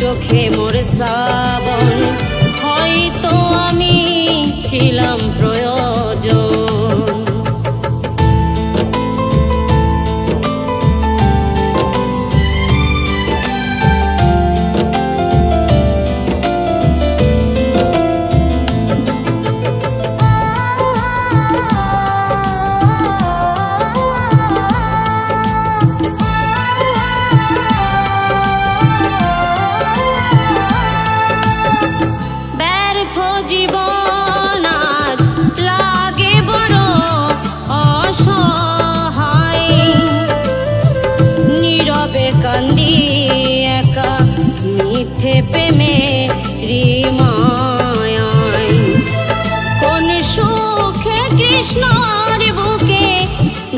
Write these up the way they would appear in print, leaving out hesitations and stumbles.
চোখে মোর শ্রাবণ, হয়তো আমি ছিলাম প্রয়োজন। জীবন আজ লাগে বড় অসহায়, নীরবে কান্দি একা মিথ্যে প্রেমেরই মায়ায়। কোন সুখে কৃষ্ণর বুকে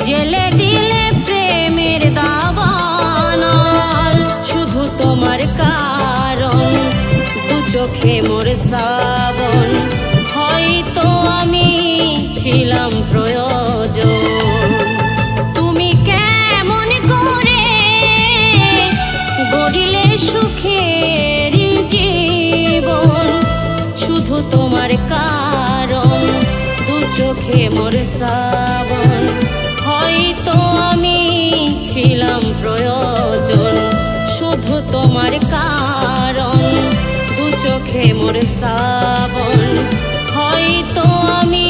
জেলে দিলে প্রেমের দাবানল, শুধু তোমার কারণ দু চোখে মোর শ্রাবণ, হয়তো আমি ছিলাম প্রয়োজন। তুমি কেমন করে গড়িলে সুখের জীবন, শুধু তোমার কারণ দু চোখে মোর শ্রাবণ, হয়তো আমি ছিলাম প্রয়োজন। শুধু তোমার কারণ দু চোখে মোর শ্রাবণ, হয়তো আমি